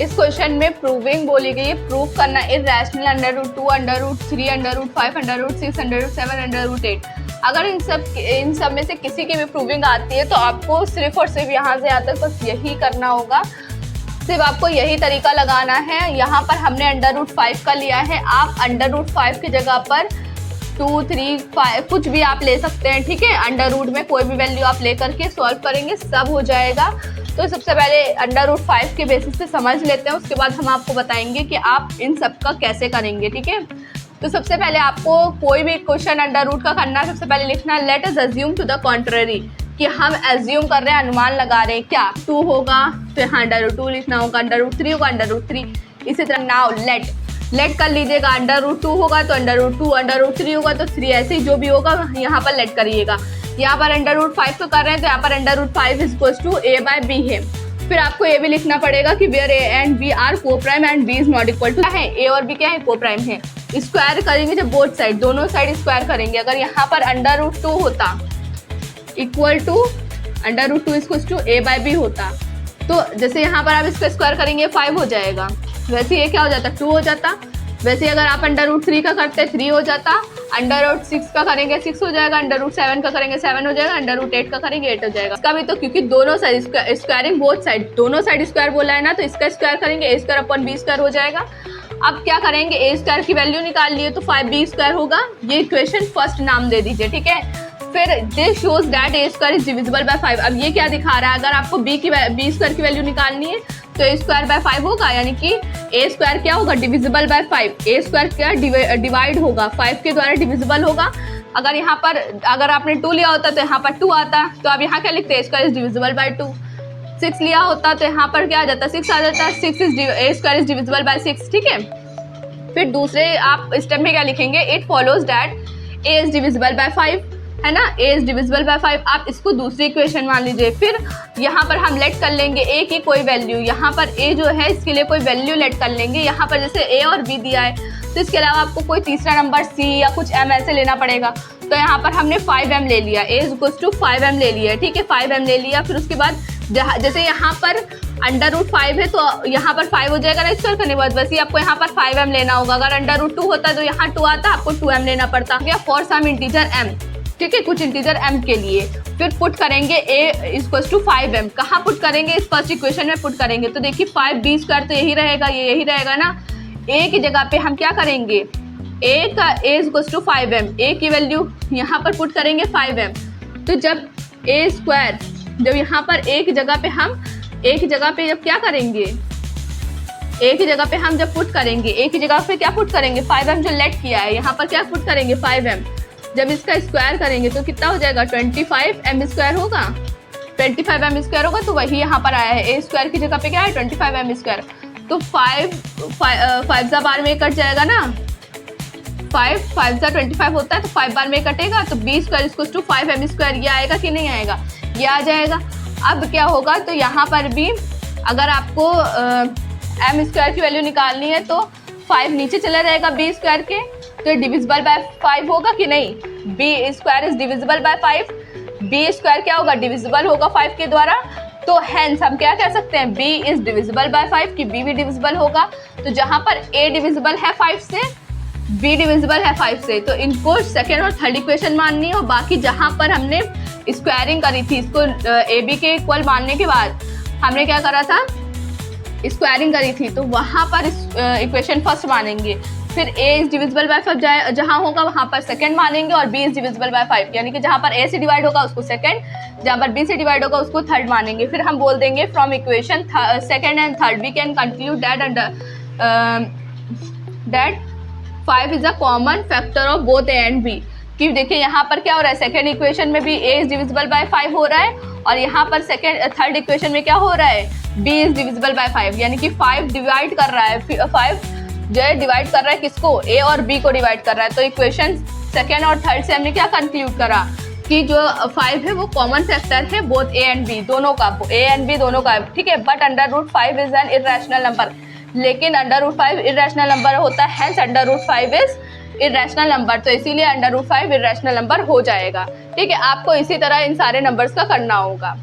इस क्वेश्चन में प्रूविंग बोली गई है, प्रूव करना irrational under root 2, under root 3, under root 5, under root 6, under root 7, under root 8। अगर इन सब में से किसी की भी प्रूविंग आती है तो आपको सिर्फ और सिर्फ यहाँ से यहाँ तक बस यही करना होगा, सिर्फ आपको यही तरीका लगाना है। यहाँ पर हमने अंडर रूट 5 का लिया है, आप अंडर रूट 5 की जगह पर 2, 3, 5 कुछ भी आप ले सकते हैं, ठीक है। अंडर रूट में कोई भी वैल्यू आप ले करके सॉल्व करेंगे, सब हो जाएगा। तो सबसे पहले अंडर रूट 5 के बेसिस से समझ लेते हैं, उसके बाद हम आपको बताएंगे कि आप इन सब का कैसे करेंगे, ठीक है। तो सबसे पहले आपको कोई भी क्वेश्चन अंडर रूट का करना है, सबसे पहले लिखना है let us assume to the contrary, कि हम एज्यूम कर रहे हैं, अनुमान लगा रहे हैं क्या 2 होगा, तो यहाँ अंडर रूट 2 लिखना होगा, अंडर रूट 3 होगा, अंडर रूट 3। इसी तरह नाउ लेट कर लीजिएगा, अंडर रूट 2 होगा तो अंडर रूट 2, अंडर रूट 3 होगा तो 3, ऐसे ही जो भी होगा यहाँ पर लेट करिएगा। यहाँ पर अंडर रूट 5 को कर रहे हैं तो यहाँ पर under root 5 is equal to a by b है। फिर आपको ये भी लिखना पड़ेगा कि where a and b are coprime and b is not equal to, है a और b क्या है, को प्राइम है। स्क्वायर करेंगे जब बोथ साइड, दोनों साइड स्क्वायर करेंगे। अगर यहाँ पर अंडर रूट 2 होता equal to under root 2 equal to a by b होता, तो जैसे यहाँ पर आप इसका स्क्वायर करेंगे 5 हो जाएगा, वैसे ये क्या हो जाता 2 हो जाता। वैसे अगर आप अंडर रूट 3 का करते 3 हो जाता, अंडर रूट 6 का करेंगे 6 हो जाएगा, अंडर रूट 7 का करेंगे 7 हो जाएगा, अंडर रूट 8 का करेंगे 8 हो जाएगा। इसका भी तो क्योंकि दोनों साइड स्क्वायरिंग बोथ साइड, दोनों साइड स्क्वायर बोला है ना, तो इसका स्क्वायर करेंगे a square upon b square हो जाएगा। अब क्या करेंगे, a स्क्वायर की वैल्यू निकाल लिए तो 5b स्क्वायर होगा, ये इक्वेशन फर्स्ट नाम दे दीजिए, ठीक है। फिर this shows that a square is divisible by 5। अब ये क्या दिखा रहा है, अगर आपको b स्क्वायर की वैल्यू निकालनी है तो a स्क्वायर बाय 5 होगा, यानी कि a स्क्वायर क्या होगा, डिविजिबल बाय 5। a स्क्वायर क्या डिवाइड होगा, 5 के द्वारा डिविजिबल होगा। अगर यहाँ पर अगर आपने 2 लिया होता तो यहाँ पर 2 आता, तो अब यहाँ क्या लिखते हैं, a square is divisible by 2। 6 लिया होता तो यहाँ पर क्या आ जाता, 6 आ जाता, a square is divisible by 6, ठीक है। फिर दूसरे आप स्टेप में क्या लिखेंगे, it follows that a is divisible by 5, है ना, a इज डिविजिबल बाय 5। आप इसको दूसरी इक्वेशन मान लीजिए। फिर यहाँ पर हम लेट कर लेंगे a की कोई वैल्यू, यहाँ पर a जो है इसके लिए कोई वैल्यू लेट कर लेंगे। यहाँ पर जैसे a और b दिया है तो इसके अलावा आपको कोई तीसरा नंबर c या कुछ m ऐसे लेना पड़ेगा। तो यहाँ पर हमने 5m ले लिया, a is equal to 5m ले लिया, ठीक है, 5m ले लिया। फिर उसके बाद जैसे यहाँ पर अंडर रूट 5 है तो यहाँ पर 5 हो जाएगा ना स्क्वायर करने के बाद, वैसे आपको यहाँ पर 5m लेना होगा। अगर अंडर रूट 2 होता तो यहाँ 2 आता, आपको 2m लेना पड़ता है फॉर सम इंटीजर m, ठीक है, कुछ इंटीजर m के लिए। फिर पुट करेंगे a इक्वल टू 5m, कहाँ पुट करेंगे, इस फर्स्ट इक्वेशन में पुट करेंगे। तो देखिए 5b स्क्वायर तो यही रहेगा, ये यही रहेगा ना। a की जगह पे हम क्या करेंगे, a का a equal to 5m, a की वैल्यू यहाँ पर पुट करेंगे 5m। तो जब a स्क्वायर, जब यहाँ पर a की जगह पे हम a की जगह पे जब क्या करेंगे, a की जगह पे हम जब पुट करेंगे, a की जगह पे क्या पुट करेंगे, 5m जो लेट किया है यहाँ पर क्या पुट करेंगे 5m। जब इसका स्क्वायर करेंगे तो कितना हो जाएगा, 25m स्क्वायर होगा, 25m स्क्वायर होगा। तो वही यहाँ पर आया है, a स्क्वायर की जगह पे क्या है 25m स्क्वायर। तो 5 जा बार में कट जाएगा ना, 5 जा 25 होता है तो 5 बार में कटेगा, तो b square equal to 5m square, ये आएगा कि नहीं आएगा, ये आ जाएगा। अब क्या होगा, तो यहाँ पर भी अगर आपको m स्क्वायर की वैल्यू निकालनी है तो 5 नीचे चला जाएगा b स्क्वायर के, तो डिविजिबल बाय 5 होगा कि नहीं, b square is divisible by 5, b square क्या होगा, डिविजिबल होगा 5 के द्वारा। तो हेंस हम क्या कह सकते हैं, b इज डिविजिबल बाय 5, कि b भी डिविजिबल होगा। तो जहाँ पर a डिविजिबल है 5 से, b डिविजिबल है 5 से, तो इनको सेकेंड और थर्ड इक्वेशन माननी है। और बाकी जहाँ पर हमने स्क्वायरिंग करी थी, इसको ab के इक्वल मानने के बाद हमने क्या करा था, स्क्वायरिंग करी थी, तो वहाँ पर इक्वेशन फर्स्ट मानेंगे। फिर a इज डिविजिबल बाय 5 जहाँ होगा वहाँ पर सेकंड मानेंगे, और b इज डिविजिबल बाय 5, यानी कि जहाँ पर a से डिवाइड होगा उसको सेकंड, जहाँ पर b से डिवाइड होगा उसको थर्ड मानेंगे। फिर हम बोल देंगे from equation second and third we can conclude that 5 is a common factor of both a and b। कि देखिए यहाँ पर क्या हो रहा है, सेकंड इक्वेशन में भी a इज डिविजिबल बाय 5 हो रहा है, और यहाँ पर थर्ड इक्वेशन में क्या हो रहा है, b इज डिविजिबल बाय 5, यानी कि 5 डिवाइड कर रहा है, 5 जो है डिवाइड कर रहा है किसको, a और b को डिवाइड कर रहा है। तो इक्वेशन सेकेंड और थर्ड से हमने क्या कंक्लूड करा कि जो 5 है वो कॉमन फैक्टर है बोथ a एंड b दोनों का, a एंड b दोनों का, ठीक है। But under root 5 is an irrational number, लेकिन अंडर रूट 5 इरेशनल नंबर होता है, hence under root 5 is irrational number, तो इसीलिए अंडर रूट 5 इरेशनल नंबर हो जाएगा, ठीक है। आपको इसी तरह इन सारे नंबर्स का करना होगा।